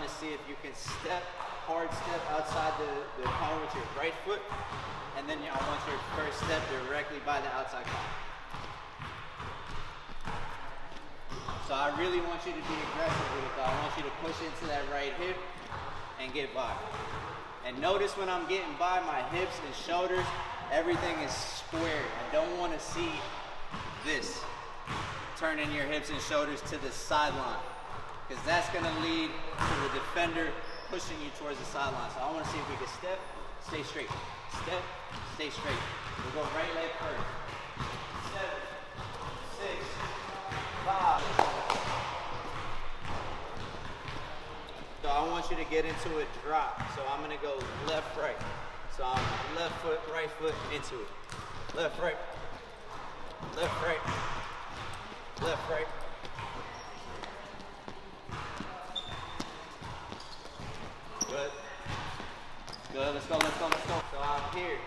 to see if you can hard step outside the cone with your right foot, and then I want your first step directly by the outside cone. So I really want you to be aggressive with it though. I want you to push into that right hip and get by. And notice when I'm getting by, my hips and shoulders, everything is square. I don't want to see this. Turning your hips and shoulders to the sideline, because that's going to lead to the defender pushing you towards the sideline. So I want to see if we can step, stay straight. Step, stay straight. We'll go right leg first. 7, 6, 5. So I want you to get into a drop. So I'm going to go left, right. So I'm left foot, right foot, into it. Left, right. Left, right. Left, right. Good. Good, let's go, let's go, let's go. So I'm here.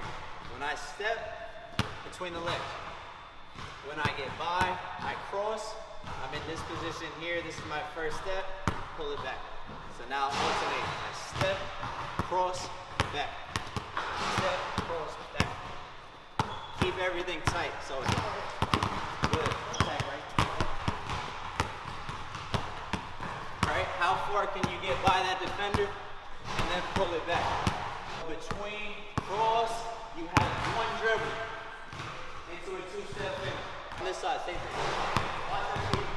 When I step, between the legs. When I get by, I cross. I'm in this position here. This is my first step. Pull it back. So now alternate. I step, cross, back. Step, cross, back. Keep everything tight. So it's good. Attack right. Right? How far can you get by that defender and then pull it back? Between cross, you have one dribble into a two-step finish. On this side, same thing. Watch that feet.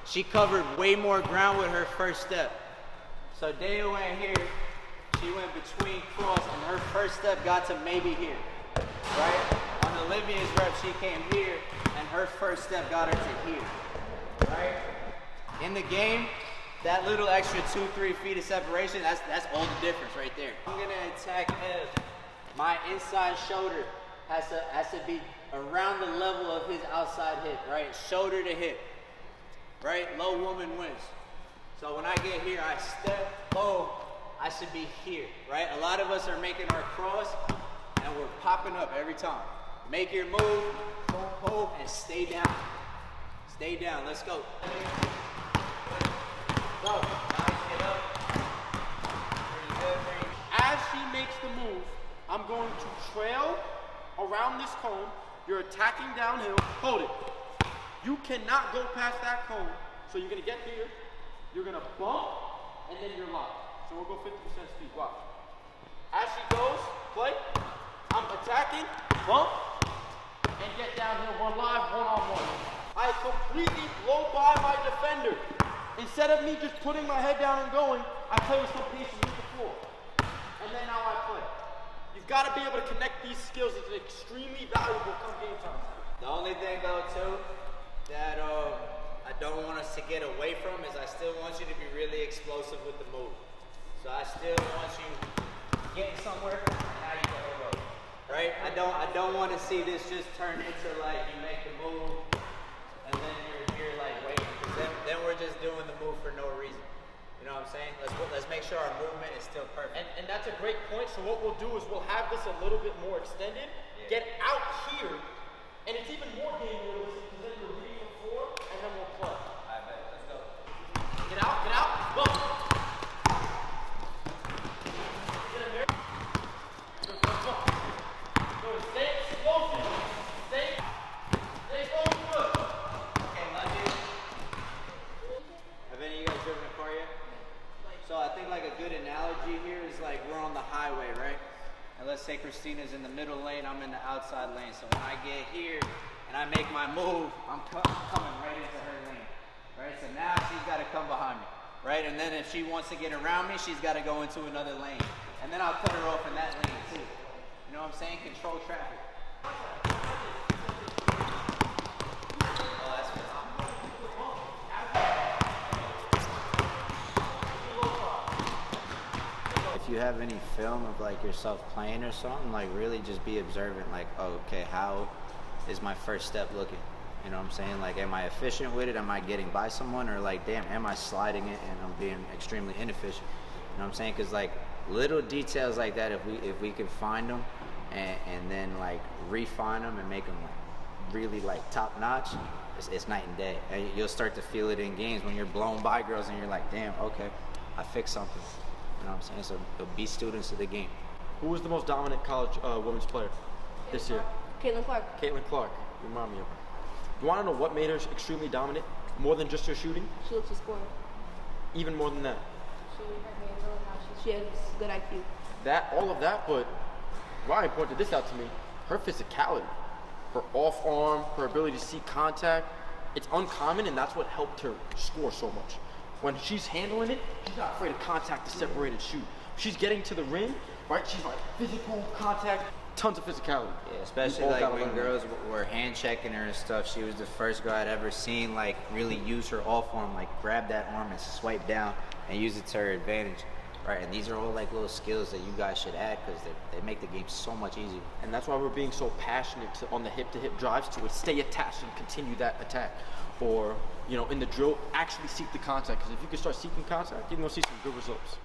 She covered way more ground with her first step. So Dea went here, she went between cross, and her first step got to maybe here, right? On Olivia's rep, she came here, and her first step got her to here, right? In the game, that little extra 2-3 feet of separation, that's all the difference right there. I'm gonna attack Ev. My inside shoulder has to be around the level of his outside hip, right? Shoulder to hip, right? Low woman wins. So when I get here, I step low, I should be here, right? A lot of us are making our cross, and we're popping up every time. Make your move, hold, and stay down. Stay down, let's go. Go, nice, get up. Pretty good, As she makes the move, I'm going to trail around this cone. You're attacking downhill, hold it. You cannot go past that cone. So you're gonna get here, you're gonna bump, and then you're locked. So we'll go 50% speed, watch. As she goes, play, I'm attacking, bump, and get downhill, one live, one-on-one. I completely blow by my defender. Instead of me just putting my head down and going, I play with some patience with the floor. And then now I play. You've got to be able to connect these skills. It's extremely valuable come game time. The only thing though too, that I don't want us to get away from is I still want you to be really explosive with the move. So I still want you getting somewhere, now you go roll. Right? I don't want to see this just turn into like you make the move and then you're like waiting, because then we're just doing the move for no reason. You know what I'm saying? Let's make sure our movement is still perfect. And that's a great point. So what we'll do is we'll have this a little bit more extended, get out here, and it's even more game realistic because then you're reading the floor, and then we'll play. I bet. Let's go. Get out, go. Get in there. Go. Go, stay explosive. Stay explosive. Okay, love you. Have any of you guys driven a car yet? So I think like a good analogy here is like we're on the highway, right? And let's say Christina's in the middle lane, I'm in the outside lane. So when I get here and I make my move, I'm coming right into her lane, right? So now she's got to come behind me, right? And then if she wants to get around me, she's got to go into another lane. And then I'll cut her off in that lane too. You know what I'm saying? Control traffic. If you have any film of like yourself playing or something, like really just be observant, like, oh, okay, how is my first step looking? You know what I'm saying? Like, am I efficient with it? Am I getting by someone? Or like, damn, am I sliding it and I'm being extremely inefficient? You know what I'm saying? Because like little details like that, if we can find them and then like refine them and make them like really like top notch, it's night and day. And you'll start to feel it in games when you're blown by girls and you're like, damn, okay, I fixed something. You know what I'm saying? So be students of the game. Who was the most dominant college women's player this year? Caitlin Clark. Caitlin Clark. Remind me of her. You want to know what made her extremely dominant? More than just her shooting? She looks to score. Even more than that. She has good IQ. All of that, but Ryan pointed this out to me. Her physicality, her off arm, her ability to see contact, it's uncommon, and that's what helped her score so much. When she's handling it, she's not afraid of contact to separate and shoot. She's getting to the rim, right? She's like physical contact, tons of physicality. Yeah, especially We all like gotta when learn girls were hand checking her and stuff. She was the first girl I'd ever seen like really use her off arm, like grab that arm and swipe down and use it to her advantage. Right, and these are all like little skills that you guys should add because they make the game so much easier. And that's why we're being so passionate on the hip-to-hip drives to it. Stay attached and continue that attack. Or, in the drill, actually seek the contact. Because if you can start seeking contact, you're going to see some good results.